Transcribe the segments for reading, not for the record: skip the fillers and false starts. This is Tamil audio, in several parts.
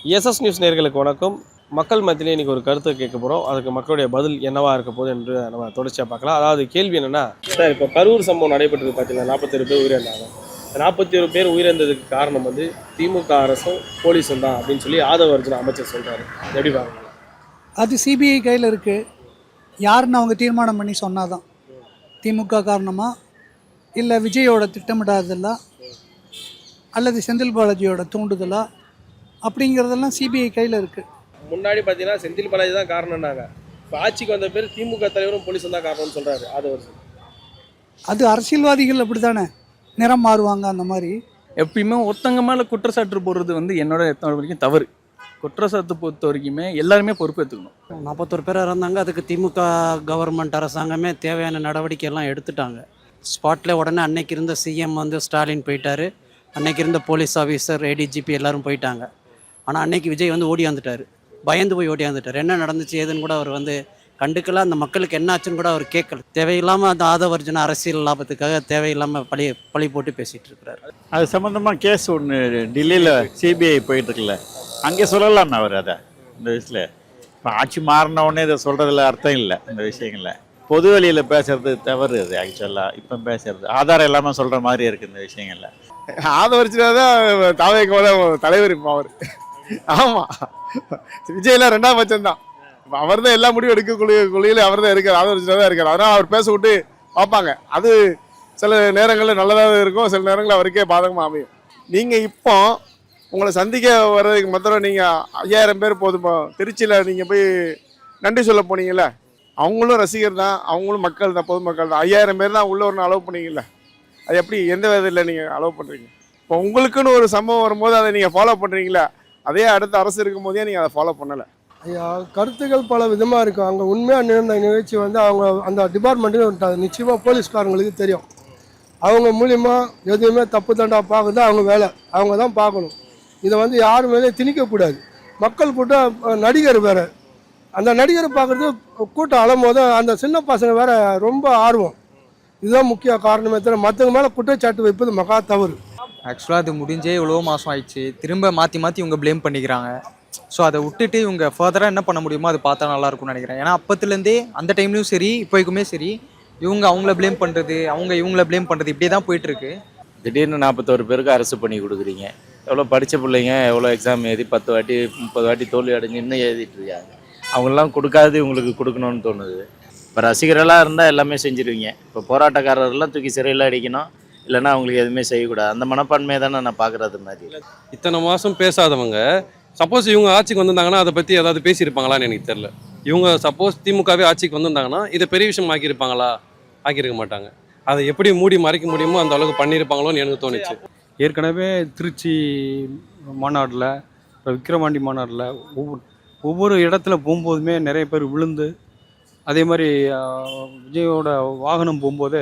எஸ்எஸ் நியூஸ் நேயர்களுக்கு வணக்கம். மக்கள் மத்தியிலே இன்றைக்கி ஒரு கருத்தை கேட்க போகிறோம். அதுக்கு மக்களுடைய பதில் என்னவா இருக்க போகுது என்று நம்ம தொடர்ச்சியாக பார்க்கலாம். அதாவது கேள்வி என்னென்னா, சார் இப்போ கரூர் சம்பவம் நடைபெற்றது பார்த்தீங்கன்னா 47 பேர் உயிரிழந்தாங்க. 47 பேர் உயிரிழந்ததுக்கு காரணம் வந்து திமுக அரசும் போலீஸும் தான் அப்படின்னு சொல்லி ஆதவ அர்ஜுனா அமைச்சர் சொல்கிறாரு. எப்படி பாருங்க? அது சிபிஐ கையில் இருக்குது. யாருன்னு அவங்க தீர்மானம் பண்ணி சொன்னாதான். திமுக காரணமா, இல்லை விஜயோட திட்டமிடாததா, அல்லது செந்தில் பாலாஜியோட தூண்டுதலா அப்படிங்கிறதெல்லாம் சிபிஐ கையில் இருக்குது. முன்னாடி பார்த்தீங்கன்னா செந்தில் பாலாஜி தான் காரணம்னாங்க. இப்போ ஆட்சிக்கு வந்த பேர் திமுக தலைவரும் போலீஸும் தான் காரணம்னு சொல்கிறாரு ஆதவ அர்ஜுனா. அது அரசியல்வாதிகள் அப்படி தானே நிறம் மாறுவாங்க. அந்த மாதிரி எப்பயுமே ஒருத்தங்க மேலே குற்றச்சாட்டு போடுறது வந்து என்னோட வரைக்கும் தவறு. குற்றச்சாட்டு பொறுத்த வரைக்குமே எல்லாருமே பொறுப்பேற்றுக்கணும். 41 பேர் இறந்தாங்க. அதுக்கு திமுக கவர்மெண்ட் அரசாங்கமே தேவையான நடவடிக்கை எல்லாம் எடுத்துட்டாங்க. ஸ்பாட்டில் உடனே அன்னைக்கு இருந்த சிஎம் வந்து ஸ்டாலின் போயிட்டார். அன்னைக்கு இருந்த போலீஸ் ஆஃபீஸர் ஏடிஜிபி எல்லாரும் போயிட்டாங்க. ஆனால் அன்னைக்கு விஜய் வந்து ஓடியாந்துட்டார். பயந்து போய் ஓடியாந்துட்டார். என்ன நடந்துச்சு ஏதுன்னு கூட அவர் வந்து கண்டுக்கல. அந்த மக்களுக்கு என்ன ஆச்சுன்னு கூட அவர் கேட்கல. தேவையில்லாமல் அந்த ஆதவ அர்ஜுனா அரசியல் லாபத்துக்காக தேவையில்லாமல் பழி போட்டு பேசிகிட்டு இருக்கிறாரு. அது சம்மந்தமாக கேஸ் ஒன்று டெல்லியில் சிபிஐ போயிட்டுருக்குல்ல, அங்கே சொல்லலாம் அவர் அதை. இந்த விஷயத்தில் இப்போ ஆட்சி மாறின உடனே இதை சொல்கிறதுல அர்த்தம் இல்லை. இந்த விஷயங்களில் பொது வழியில் பேசுறது தவறு. அது ஆக்சுவலாக இப்போ பேசுறது ஆதாரம் இல்லாமல் சொல்கிற மாதிரி இருக்குது இந்த விஷயங்களில். ஆதரிச்சுனா தான் தாவேக்கோட தலைவர் இப்போ அவர். ஆமாம், விஜயெல்லாம் 2ஆம் பட்சம் தான். இப்போ அவர் தான் எல்லா முடிவும் எடுக்கக்கூடிய அவர் தான் இருக்கார். ஆதரிச்சுனா தான் இருக்கார். அதனால் அவர் பேச விட்டு பார்ப்பாங்க. அது சில நேரங்களில் நல்லதாக இருக்கும், சில நேரங்களில் அவருக்கே பாதகமாக அமையும். நீங்கள் இப்போ உங்களை சந்திக்க வர்றதுக்கு மாத்திரம் நீங்கள் 5000 பேர் போதுமா? திருச்சியில் நீங்கள் போய் நன்றி சொல்ல போனீங்கல்ல, அவங்களும் ரசிகர் தான், அவங்களும் மக்கள் தான், பொதுமக்கள் தான். 5000 பேர் தான் உள்ளே ஒரு அலோவ் பண்ணீங்கல்ல, அது எப்படி எந்த விதத்தில் நீங்கள் அலோவ் பண்ணுறீங்க? இப்போ உங்களுக்குன்னு ஒரு சம்பவம் வரும்போது அதை நீங்கள் ஃபாலோ பண்ணுறீங்களா? அதே அடுத்த அரசு இருக்கும் போதே நீங்கள் அதை ஃபாலோ பண்ணலை. ஐயா, கருத்துக்கள் பல விதமாக இருக்கும். அங்கே உண்மையாக நிகழ்ந்த நிகழ்ச்சி வந்து அவங்க அந்த டிபார்ட்மெண்ட்டுக்கு நிச்சயமாக போலீஸ்காரங்களுக்கு தெரியும். அவங்க மூலிமா எதுவுமே தப்பு தண்டா பார்க்குறது அவங்க வேலை, அவங்க தான் பார்க்கணும். இதை வந்து யார் மேலே திணிக்கக்கூடாது. மக்கள் கூட்டம் நடிகர் வேறு, அந்த நடிகரை பார்க்குறது கூட்டம் அழும்போது அந்த சின்ன பசங்க வேறு ரொம்ப ஆர்வம். இதுதான் முக்கிய காரணமே தவிர மற்றவங்க மேலே குற்றச்சாட்டு வைப்பது மகா தவறு. ஆக்சுவலாக அது முடிஞ்சே இவ்வளோ மாதம் ஆயிடுச்சு. திரும்ப மாற்றி இவங்க ப்ளேம் பண்ணிக்கிறாங்க. ஸோ அதை விட்டுட்டு இவங்க ஃபர்தராக என்ன பண்ண முடியுமோ அது பார்த்தா நல்லாயிருக்கும்னு நினைக்கிறேன். ஏன்னா அப்பத்துலேருந்தே அந்த டைம்லையும் சரி இப்போக்குமே சரி இவங்க அவங்கள ப்ளேம் பண்ணுறது, அவங்க இவங்கள ப்ளேம் பண்ணுறது, இப்படியே தான் போயிட்டுருக்கு. திடீர்னு 41 பேருக்கு அரசு பண்ணி கொடுக்குறீங்க. எவ்வளோ படித்த பிள்ளைங்க எவ்வளோ எக்ஸாம் எழுதி 10 வாட்டி 30 வாட்டி தோல்வி அடைஞ்சு இன்னும் எழுதிட்டு இருக்காங்க. அவங்களெலாம் கொடுக்காது இவங்களுக்கு கொடுக்கணும்னு தோணுது. இப்போ ரசிகர்களாக இருந்தால் எல்லாமே செஞ்சுருவீங்க. இப்போ போராட்டக்காரர்கள்லாம் தூக்கி சிறையில் அடிக்கணும், இல்லைன்னா அவங்களுக்கு எதுவுமே செய்யக்கூடாது. அந்த மனப்பான்மையை தானே நான் பார்க்குறது மாதிரி. இத்தனை மாதம் பேசாதவங்க சப்போஸ் இவங்க ஆட்சிக்கு வந்திருந்தாங்கன்னா அதை பற்றி ஏதாவது பேசியிருப்பாங்களான்னு எனக்கு தெரியல. இவங்க சப்போஸ் திமுகவே ஆட்சிக்கு வந்திருந்தாங்கன்னா இதை பெரிய விஷயம் ஆக்கியிருப்பாங்களா? ஆக்கியிருக்க மாட்டாங்க. அதை எப்படி மூடி மறைக்க முடியுமோ அந்த அளவுக்கு பண்ணியிருப்பாங்களோன்னு எனக்கு தோணுச்சு. ஏற்கனவே திருச்சி மாநாட்டில், விக்கிரவாண்டி மாநாட்டில் ஒவ்வொரு இடத்துல போகும்போதுமே நிறைய பேர் விழுந்து, அதே மாதிரி விஜயோட வாகனம் போகும்போது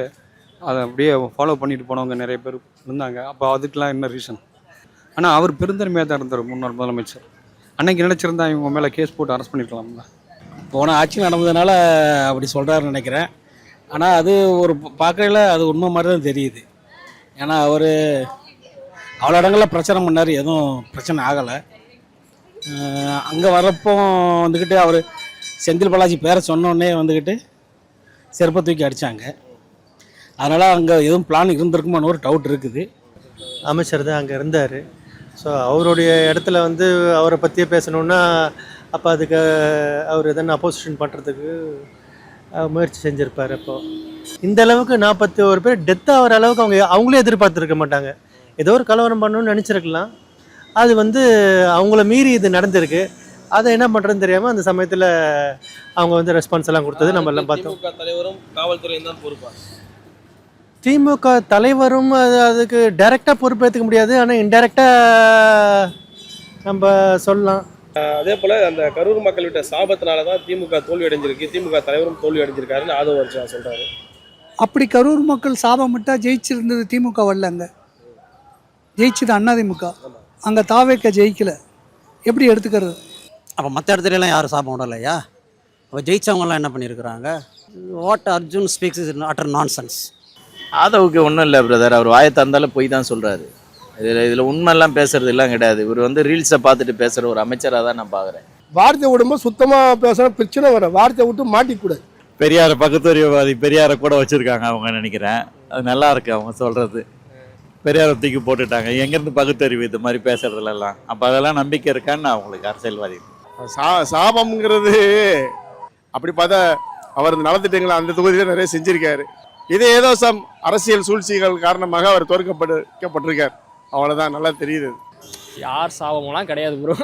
அதை அப்படியே ஃபாலோ பண்ணிட்டு போனவங்க நிறைய பேர் இருந்தாங்க. அப்போ அதுக்கெலாம் என்ன ரீசன்? ஆனால் அவர் பெருந்தன்மையாக தான் இருந்தார் முன்னாள் முதலமைச்சர். அன்னைக்கு நினச்சிருந்தா இவங்க மேலே கேஸ் போட்டு அரெஸ்ட் பண்ணிருக்கலாம்ல. போன ஆட்சி நடந்ததுனால அப்படி சொல்கிறாருன்னு நினைக்கிறேன். ஆனால் அது ஒரு பார்க்கல அது உண்மை மாதிரி தான் தெரியுது. ஏன்னா அவர் அவ்வளோ இடங்களில் பிரச்சனை பண்ணார், எதுவும் பிரச்சனை ஆகலை. அங்கே வரப்போ வந்துக்கிட்டு அவர் செந்தில் பாலாஜி பேரை சொன்னோடனே வந்துக்கிட்டு செருப்பை தூக்கி அடித்தாங்க. அதனால் அங்கே எதுவும் பிளான் இருந்திருக்குமான்னு ஒரு டவுட் இருக்குது. அமைச்சர் தான் அங்கே இருந்தார். ஸோ அவருடைய இடத்துல வந்து அவரை பற்றியே பேசணுன்னா அப்போ அதுக்கு அவர் எதனா அப்போசிஷன் பண்ணுறதுக்கு முயற்சி செஞ்சுருப்பார். அப்போது இந்த அளவுக்கு 41 பேர் டெத் ஆகிற அளவுக்கு அவங்களே எதிர்பார்த்துருக்க மாட்டாங்க. ஏதோ ஒரு கலவரம் பண்ணணும்னு நினச்சிருக்கலாம். அது வந்து அவங்கள மீறி இது நடந்திருக்கு. அதை என்ன பண்ணுறதுன்னு தெரியாமல் அந்த சமயத்தில் அவங்க வந்து ரெஸ்பான்ஸ் எல்லாம் கொடுத்தது நம்ம எல்லாம் பார்த்தோம். திமுக தலைவரும் காவல்துறையும் தான் பொறுப்பா? திமுக தலைவரும் அதுக்கு டைரெக்டாக பொறுப்பேற்றுக்க முடியாது, ஆனால் இன்டைரக்டாக நம்ம சொல்லலாம். அதே போல் அந்த கரூர் மக்கள் விட்ட சாபத்தினால தான் திமுக தோல்வி அடைஞ்சிருக்கு, திமுக தலைவரும் தோல்வி அடைஞ்சிருக்காருன்னு ஆதவ அர்ஜுனா சொல்கிறாரு. அப்படி கரூர் மக்கள் சாபமிட்டா ஜெயிச்சிருந்தது திமுக வரல, அங்கே ஜெயிச்சது அதிமுக. அங்கே தாவேக்க ஜெயிக்கலை. எப்படி எடுத்துக்கிறது? அப்போ மற்ற இடத்துலலாம் யாரும் சாபம் விடலையா? அப்போ ஜெயிச்சவங்கலாம் என்ன பண்ணியிருக்கிறாங்க? What Arjun speaks is utter nonsense. ஆதவுக்கு ஒன்றும் இல்லை பிரதர். அவர் வாயை தந்தாலும் போய் தான் சொல்கிறாரு. இதில் உண்மையெல்லாம் பேசுறது எல்லாம் கிடையாது. இவர் வந்து ரீல்ஸை பார்த்துட்டு பேசுகிற ஒரு அமைச்சராக தான் நான் பார்க்குறேன். வார்த்தை விடும்போது சுத்தமாக பேசுனா பிரச்சனை வரும், வார்த்தை விட்டு மாட்டிக்கூடாது. பெரியார பகுத்தறிவுவாதி பெரியாரை கூட வச்சுருக்காங்க அவங்க நினைக்கிறேன். அது நல்லா இருக்கு அவங்க சொல்கிறது. பெரியாரை தூக்கி போட்டுட்டாங்க, எங்கேருந்து பகுத்தறிவு இது மாதிரி பேசுறதுலாம். அப்போ அதெல்லாம் நம்பிக்கை இருக்கான்னு அவங்களுக்கு அரசியல்வாதி. சாபம்ங்கிறது அப்படி பார்த்தா அவர் நலத்திட்டங்களை அந்த தொகுதியில் நிறைய செஞ்சிருக்காரு. இது ஏதோ அரசியல் சூழ்ச்சிகள் காரணமாக அவர் தோற்கப்பட்டிருக்கார், அவ்வளோதான். நல்லா தெரியுது. யார் சாபமெல்லாம் கிடையாது ப்ரோ.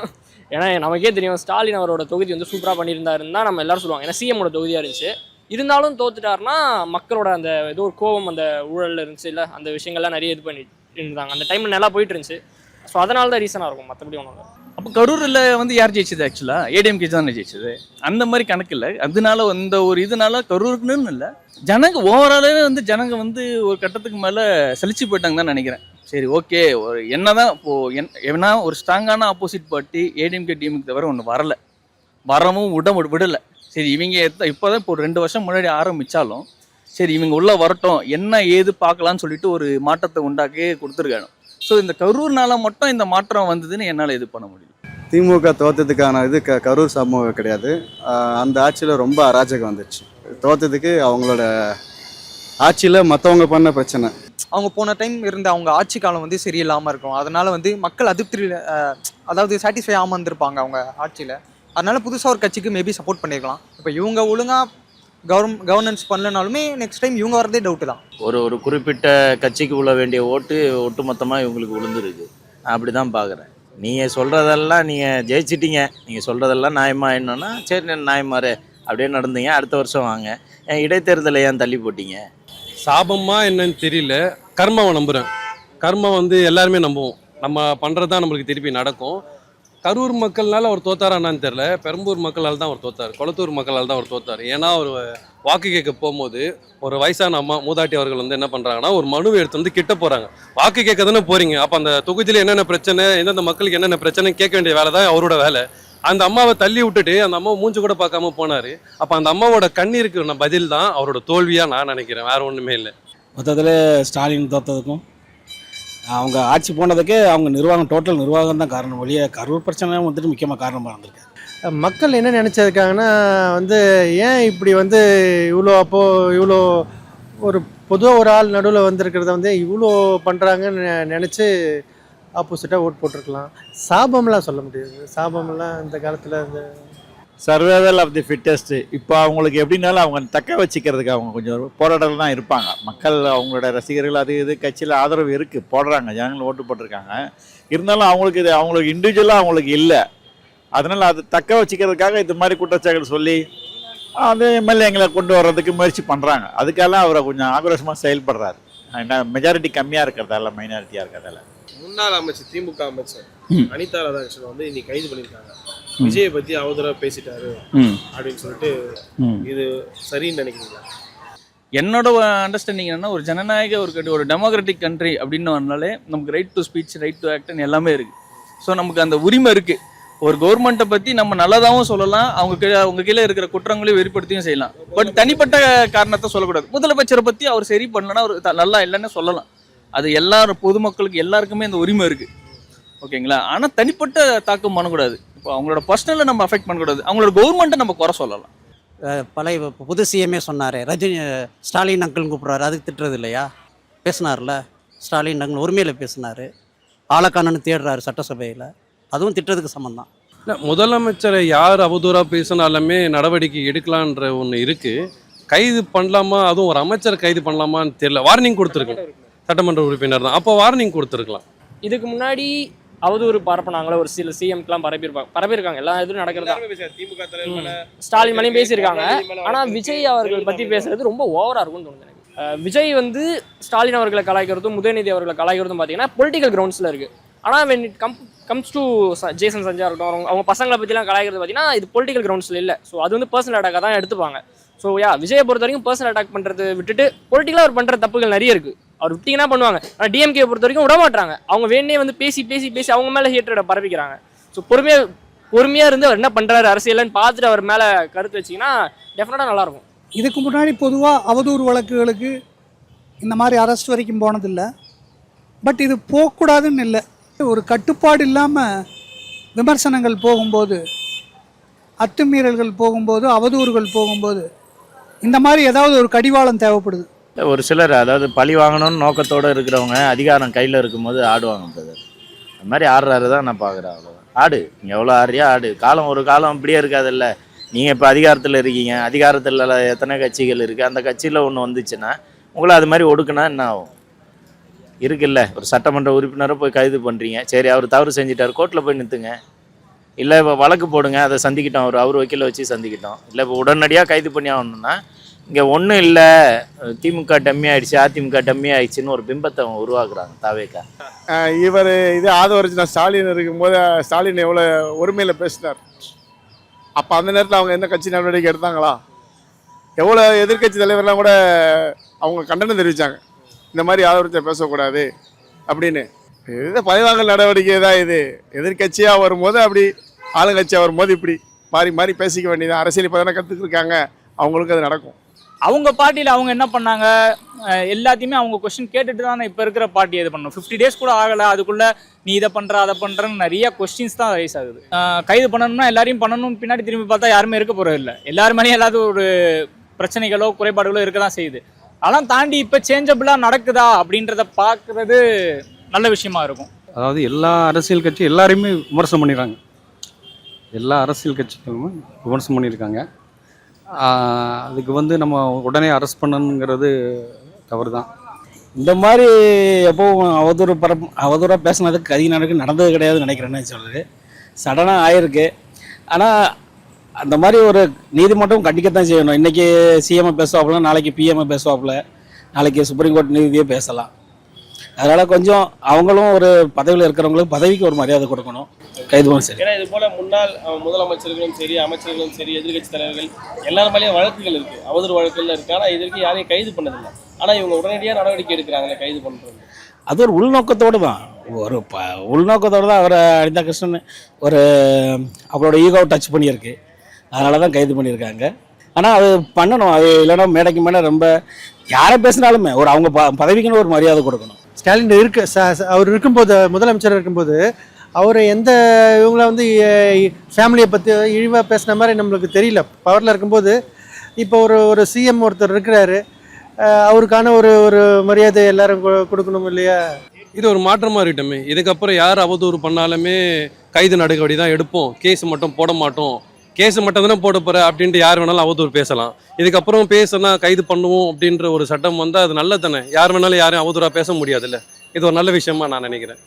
ஏன்னா நமக்கே தெரியும் ஸ்டாலின் அவரோட தொகுதி வந்து சூப்பராக பண்ணியிருந்தாருன்னு தான் நம்ம எல்லாரும் சொல்லுவாங்க. ஏன்னா சிஎம்மோட தொகுதியாக இருந்துச்சு. இருந்தாலும் தோத்துட்டாருன்னா மக்களோட அந்த ஏதோ ஒரு கோபம் அந்த ஊழலில் இருந்துச்சு இல்லை, அந்த விஷயங்கள்லாம் நிறைய இது பண்ணிட்டு இருந்தாங்க. அந்த டைமில் நல்லா போயிட்டு இருந்துச்சு. ஸோ அதனால தான் ரீசனாக இருக்கும், மற்றபடி ஒன்றும் இல்லை. அப்போ கரூரில் வந்து யார் ஜெயிச்சது? ஆக்சுவலாக ஏடிஎம்கே தான் ஜெயிச்சது. அந்த மாதிரி கணக்கு இல்லை. அதனால இந்த ஒரு இதனால கரூருக்குன்னு இல்லை, ஜனங்க ஓவராலாகவே வந்து ஜனங்க வந்து ஒரு கட்டத்துக்கு மேலே சலிச்சு போயிட்டாங்க தான் நினைக்கிறேன். சரி ஓகே, ஒரு என்னதான் இப்போது ஏன்னா ஒரு ஸ்ட்ராங்கான ஆப்போசிட் பார்ட்டி ஏடிஎம்கே டிஎம்கே தவிர ஒன்று வரவும் விடலை. சரி இவங்க இப்போ தான் இப்போ 2 வருஷம் முன்னாடி ஆரம்பித்தாலும் சரி இவங்க உள்ளே வரட்டும், என்ன ஏது பார்க்கலான்னு சொல்லிட்டு ஒரு மாற்றத்தை உண்டாக்கி கொடுத்துருக்காங்க. ஸோ இந்த கரூர்னால மட்டும் இந்த மாற்றம் வந்ததுன்னு என்னால் இது பண்ண முடியும். திமுக தோற்றதுக்கான இது கரூர் சம்பவம் கிடையாது. அந்த ஆட்சியில் ரொம்ப அராஜகம் வந்துடுச்சு. தோற்றதுக்கு அவங்களோட ஆட்சியில் மற்றவங்க பண்ண பிரச்சனை. அவங்க போன டைம் இருந்த அவங்க ஆட்சி காலம் வந்து சரியில்லாமல் இருக்கும். அதனால வந்து மக்கள் அதிருப்தியில் அதாவது சாட்டிஸ்ஃபை ஆகாமல் இருந்திருப்பாங்க அவங்க ஆட்சியில். அதனால புதுசாக ஒரு கட்சிக்கு மேபி சப்போர்ட் பண்ணியிருக்கலாம். இப்போ இவங்க ஒழுங்காக கவர்னன்ஸ் பண்ணலனாலுமே நெக்ஸ்ட் டைம் இவங்க வரதே டவுட்டு தான். ஒரு குறிப்பிட்ட கட்சிக்கு உள்ள வேண்டிய ஓட்டு ஒட்டுமொத்தமாக இவங்களுக்கு விழுந்துருக்கு. நான் அப்படி தான் பார்க்குறேன். நீங்கள் சொல்கிறதெல்லாம் நீங்கள் ஜெயிச்சிட்டீங்க, நீங்கள் சொல்கிறதெல்லாம் நியாயமாக என்னன்னா சரி நியாயமாரு அப்படியே நடந்தீங்க, அடுத்த வருஷம் வாங்க. இடைத்தேர்தலை ஏன் தள்ளி போட்டீங்க? சாபமா என்னன்னு தெரியல. கர்மாவை நம்புகிறேன். கர்மா வந்து எல்லாருமே நம்புவோம். நம்ம பண்ணுறது தான் நம்மளுக்கு திருப்பி நடக்கும். கரூர் மக்கள்னால அவர் தோத்தாரா என்னன்னு தெரியல. பெரம்பூர் மக்களால் தான் அவர் தோத்தார், கொளத்தூர் மக்களால் தான் அவர் தோத்தார். ஏன்னா அவர் வாக்கு கேட்க போகும்போது ஒரு வயசான அம்மா மூதாட்டி அவர்கள் வந்து என்ன பண்ணுறாங்கன்னா ஒரு மனுவை எடுத்து வந்து கிட்ட போகிறாங்க. வாக்கு கேட்க தானே போகிறீங்க, அப்போ அந்த தொகுதியில் என்னென்ன பிரச்சனை, எந்தெந்த மக்களுக்கு என்னென்ன பிரச்சனை கேட்க வேண்டிய வேலை தான் அவரோட வேலை. அந்த அம்மாவை தள்ளி விட்டுட்டு அந்த அம்மாவை மூஞ்சி கூட பார்க்காம போனார். அப்போ அந்த அம்மாவோட கண்ணீருக்கு பதில் தான் அவரோட தோல்வியாக நான் நினைக்கிறேன், வேற ஒன்றுமே இல்லை. மொத்தத்தில் ஸ்டாலின் தோற்றதுக்கும் அவங்க ஆட்சி போனதுக்கே அவங்க நிர்வாகம் டோட்டல் நிர்வாகம் தான் காரணம். ஒழிய கரூர் பிரச்சனை வந்துட்டு முக்கியமாக காரணமாக இருந்திருக்கு. மக்கள் என்ன நினச்சிருக்காங்கன்னா வந்து ஏன் இப்படி வந்து இவ்வளோ ஒரு பொதுவாக ஒரு ஆள் நடுவில் வந்திருக்கிறத வந்து இவ்வளோ பண்ணுறாங்கன்னு நினச்சி ஆப்போசிட்டாக ஓட் போட்டிருக்கலாம். சாபம்லாம் சொல்ல முடியாது. சாபம்லாம் இந்த காலத்தில் இந்த சர்வைவல் ஆஃப் தி ஃபிட்டஸ்ட்டு. இப்போ அவங்களுக்கு எப்படின்னாலும் அவங்க தக்க வச்சுக்கிறதுக்கு அவங்க கொஞ்சம் போராட்டம் தான் இருப்பாங்க. மக்கள் அவங்களோட ரசிகர்கள் அது இது கட்சியில் ஆதரவு இருக்குது, போடுறாங்க, ஜனங்கள் ஓட்டு போட்டிருக்காங்க. இருந்தாலும் அவங்களுக்கு இது அவங்களுக்கு இண்டிவிஜுவலாக அவங்களுக்கு இல்லை. அதனால் அது தக்க வச்சுக்கிறதுக்காக இது மாதிரி குற்றச்சாட்டுகள் சொல்லி அந்த எம்எல்ஏங்களை கொண்டு வர்றதுக்கு முயற்சி பண்ணுறாங்க. அதுக்கெல்லாம் அவரை கொஞ்சம் ஆக்ரோஷமாக செயல்படுறாரு. ஏன்னா மெஜாரிட்டி கம்மியாக இருக்கிறதால, மைனாரிட்டியாக இருக்கிறதால. முன்னாள் அமைச்சர் திமுக அமைச்சர் அனிதா ராதாகிருஷ்ணன் வந்து இன்னைக்கு கைது பண்ணியிருக்காங்க. விஜயை பற்றி அவதூறாக பேசிட்டாரு அப்படின்னு சொல்லிட்டு, இது சரின்னு நினைக்கிறீங்களா? என்னோட அண்டர்ஸ்டாண்டிங் என்னன்னா, ஒரு ஜனநாயக ஒரு டெமோக்ராட்டிக் கண்ட்ரி அப்படின்னு வரனாலே நமக்கு right to speech, right to ஆக்ட்னு எல்லாமே இருக்குது. ஸோ நமக்கு அந்த உரிமை இருக்குது. ஒரு கவர்மெண்ட்டை பற்றி நம்ம நல்லதாகவும் சொல்லலாம், அவங்க கீழே இருக்கிற குற்றங்களையும் வெளிப்படுத்தியும் செய்யலாம். பட் தனிப்பட்ட காரணத்தை சொல்லக்கூடாது. முதலமைச்சரை பற்றி அவர் சரி பண்ணலன்னா அவர் நல்லா இல்லைன்னு சொல்லலாம். அது எல்லாரும் பொதுமக்களுக்கு எல்லாருக்குமே இந்த உரிமை இருக்குது, ஓகேங்களா? ஆனால் தனிப்பட்ட தாக்கம் பண்ணக்கூடாது. இப்போ அவங்களோட பர்சனலை நம்ம அஃபெக்ட் பண்ணக்கூடாது. அவங்களோட கவர்மெண்ட்டை நம்ம குறை சொல்லலாம். பழைய புது சிஎம்ஏ சொன்னார், ரஜினி ஸ்டாலின் அங்கிள்னு கூப்பிட்றாரு, அதுக்கு திட்டுறது இல்லையா? பேசினார்ல ஸ்டாலின் அங்கிள், உரிமையில் பேசினார். ஆளக்கானன்னு தேடுறாரு சட்டசபையில், அதுவும் திட்டத்துக்கு சம்மந்தான். இல்லை, முதலமைச்சரை யார் அவதூறாக பேசினாலுமே நடவடிக்கை எடுக்கலான்ற ஒன்று இருக்குது. கைது பண்ணலாமா, அதுவும் ஒரு அமைச்சர் கைது பண்ணலாமான்னு தெரியல. வார்னிங் கொடுத்துருக்கேன், சட்டமன்ற உறுப்பினர் தான், அப்போ வார்னிங் கொடுத்துருக்கலாம். இதுக்கு முன்னாடி அவதூறு பரப்புனாங்களே ஒரு சில சிஎம்க்கெலாம் பரப்பியிருக்காங்க. எல்லா எதுவும் நடக்கிறதா ஸ்டாலின் மேலேயும் பேசியிருக்காங்க. ஆனால் விஜய் அவர்கள் பற்றி பேசுறது ரொம்ப ஓவராக இருக்கும்னு தோணுது எனக்கு. விஜய் வந்து ஸ்டாலின் அவர்களை கலாய்க்கிறதும் உதயநிதி அவர்களை கலாய்க்கிறதும் பார்த்தீங்கன்னா பொலிட்டிக்கல் கிரவுண்ட்ஸில் இருக்குது. ஆனால் when it comes to Jason சஞ்சா இருக்கட்டும், அவங்க பசங்களை பற்றிலாம் கலாய்க்கிறது பார்த்தீங்கன்னா இது பொலிட்டிக்கல் கிரவுண்ட்ஸில் இல்லை. ஸோ அது வந்து பர்சனல் அட்டாக்காக தான் எடுத்துப்பாங்க. ஸோ விஜயை பொறுத்த வரைக்கும் பர்சனல் அட்டாக் பண்ணுறது விட்டுட்டு பொலிட்டிக்கலாக அவர் பண்ணுற தப்புகள் நிறைய இருக்குது. அவர் விட்டிங்கன்னா பண்ணுவாங்க. ஆனால் டிஎம்கே பொறுத்த வரைக்கும் விட மாட்டாங்க. அவங்க வேணே வந்து பேசி பேசி பேசி அவங்க மேலே ஹேட்ரடை பரப்பிக்கிறாங்க. ஸோ பொறுமையாக இருந்து அவர் என்ன பண்ணுறாரு அரசியல்னு பார்த்துட்டு அவர் மேலே கருத்து வச்சிங்கன்னா டெஃபினட்டாக நல்லாயிருக்கும். இதுக்கு முன்னாடி பொதுவாக அவதூறு வழக்குகளுக்கு இந்த மாதிரி அரெஸ்ட் வரைக்கும் போனதில்லை. பட் இது போகக்கூடாதுன்னு இல்லை. ஒரு கட்டுப்பாடு இல்லாமல் விமர்சனங்கள் போகும்போது, அத்துமீறல்கள் போகும்போது, அவதூறுகள் போகும்போது இந்த மாதிரி ஏதாவது ஒரு கடிவாளம் தேவைப்படுது. ஒரு சிலர் அதாவது பழி வாங்கணும்னு நோக்கத்தோடு இருக்கிறவங்க அதிகாரம் கையில் இருக்கும்போது ஆடுவாங்க பிரதர். அது மாதிரி ஆடுறாரு தான் நான் பார்க்குறேன். அவ்வளோதான். ஆடு, நீங்கள் எவ்வளோ ஆடுறியா ஆடு. காலம் ஒரு காலம் அப்படியே இருக்காதுல்ல. நீங்கள் இப்போ அதிகாரத்தில் இருக்கீங்க, அதிகாரத்தில் எத்தனை கட்சிகள் இருக்குது, அந்த கட்சியில் ஒன்று வந்துச்சுன்னா உங்களை அது மாதிரி ஒடுக்குனா என்ன ஆகும்? இருக்குல்ல, ஒரு சட்டமன்ற உறுப்பினரை போய் கைது பண்ணுறீங்க, சரி அவர் தவறு செஞ்சிட்டார், கோர்ட்டில் போய் நிறுத்துங்க. இல்லை இப்போ வழக்கு போடுங்க, அதை சந்திக்கிட்டோம், அவர் வக்கீலை வச்சு சந்திக்கிட்டோம். இல்லை இப்போ உடனடியாக கைது பண்ணி ஆகணும்னா இங்கே ஒன்றும் இல்லை, திமுக டம்மி ஆயிடுச்சு, அதிமுக டம்மி ஆயிடுச்சுன்னு ஒரு பிம்பத்தை அவங்க உருவாக்குறாங்க தாவேக்கா. இவர் இது ஆதரிச்சு ஸ்டாலின் இருக்கும்போது ஸ்டாலின் எவ்வளோ ஒருமையில் பேசினார். அப்போ அந்த நேரத்தில் அவங்க எந்த கட்சி நடவடிக்கை எடுத்தாங்களா? எவ்வளோ எதிர்க்கட்சி தலைவர்லாம் கூட அவங்க கண்டனம் தெரிவித்தாங்க, இந்த மாதிரி ஆதரிச்சா பேசக்கூடாது அப்படின்னு. இது பழிவாங்கல் நடவடிக்கை தான் இது. எதிர்கட்சியாக வரும்போது அப்படி, ஆளுங்கட்சியாக வரும்போது இப்படி மாறி மாறி பேசிக்க வேண்டியது. அரசியல் இப்போ தானே கற்றுக்கிருக்காங்க, அவங்களுக்கு அது நடக்கும். அவங்க பார்ட்டியில் அவங்க என்ன பண்ணாங்க, எல்லாத்தையுமே அவங்க கொஸ்டின் கேட்டுட்டு தானே இப்போ இருக்கிற பார்ட்டி இது பண்ணணும். 50 days கூட ஆகலை, அதுக்குள்ளே நீ இதை பண்ணுற அதை பண்ணுறன்னு நிறைய கொஸ்டின்ஸ் தான் ரைஸ் ஆகுது. கைது பண்ணணும்னா எல்லாரையும் பண்ணணும், பின்னாடி திரும்பி பார்த்தா யாருமே இருக்க போகிறது இல்லை. எல்லாரு மேலேயும் எல்லாத்து ஒரு பிரச்சனைகளோ குறைபாடுகளோ இருக்க தான் செய்யுது. அதெல்லாம் தாண்டி இப்போ சேஞ்சபிளாக நடக்குதா அப்படின்றத பார்க்குறது நல்ல விஷயமா இருக்கும். அதாவது எல்லா அரசியல் கட்சி எல்லாரையுமே விமர்சனம் பண்ணிடுறாங்க. எல்லா அரசியல் கட்சிகளும் விமர்சனம் பண்ணியிருக்காங்க. அதுக்கு வந்து நம்ம உடனே அரெஸ்ட் பண்ணணுங்கிறது தவறு தான். இந்த மாதிரி எப்போவும் அவதூறாக பேசினதுக்கு அதிக நாளுக்கு நடந்தது கிடையாதுன்னு நினைக்கிறேன்னு சொல்லுது. சடனாக ஆயிருக்கு. ஆனால் அந்த மாதிரி ஒரு நீதிமன்றம் கண்டிக்கத்தான் செய்யணும். இன்றைக்கி சிஎம்ஐ பேசுவாப்புல, நாளைக்கு பிஎம்ஐ பேசுவாப்புல, நாளைக்கு சுப்ரீம் கோர்ட் நீதியே பேசலாம். அதனால் கொஞ்சம் அவங்களும் ஒரு பதவியில் இருக்கிறவங்களுக்கு பதவிக்கு ஒரு மரியாதை கொடுக்கணும். கைது பண்ண சரி. ஏன்னா இது போல முன்னாள் முதலமைச்சர்களும் சரி, அமைச்சர்களும் சரி, எதிர்கட்சி தலைவர்கள் எல்லாரும் மேலேயும் வழக்குகள் இருக்குது, அவதூறு வழக்குகள் இருக்குது. ஆனால் இதற்கு யாரையும் கைது பண்ணதில்லை. ஆனால் இவங்க உடனடியாக நடவடிக்கை எடுக்கிறாங்களே கைது பண்ணுறது. அது ஒரு உள்நோக்கத்தோடு தான், ஒரு உள்நோக்கத்தோடு தான் அவரை அனிதா கிருஷ்ணன் ஒரு அவரோட ஈகோ டச் பண்ணியிருக்கு. அதனால தான் கைது பண்ணியிருக்காங்க. ஆனால் அது பண்ணணும். அது இல்லைன்னா மேடைக்கு மேலே ரொம்ப யாரை பேசினாலுமே ஒரு அவங்க பதவிக்குன்னு ஒரு மரியாதை கொடுக்கணும். ஸ்டாலின் அவர் இருக்கும்போது, முதலமைச்சர் இருக்கும்போது அவர் எந்த இவங்கள வந்து ஃபேமிலியை பற்றி இழிவாக பேசின மாதிரி நம்மளுக்கு தெரியல. பவரில் இருக்கும்போது இப்போ ஒரு சிஎம் ஒருத்தர் இருக்கிறாரு, அவருக்கான ஒரு மரியாதை எல்லாரும் கொடுக்கணும் இல்லையா? இது ஒரு மாற்றமாக இருக்கட்டுமே. இதுக்கப்புறம் யார் அவதூறு பண்ணாலுமே கைது நடவடிக்கை தான் எடுப்போம், கேஸ் மட்டும் போட மாட்டோம். கேஸ் மட்டும் தானே போட போகிற அப்படின்ட்டு யார் வேணாலும் அவதூறு பேசலாம். இதுக்கப்புறம் பேசினா கைது பண்ணுவோம் அப்படின்ற ஒரு சட்டம் வந்தால் அது நல்லது தானே. யார் வேணாலும் யாரும் அவதூறாக பேச முடியாதுல்ல. இது ஒரு நல்ல விஷயமா நான் நினைக்கிறேன்.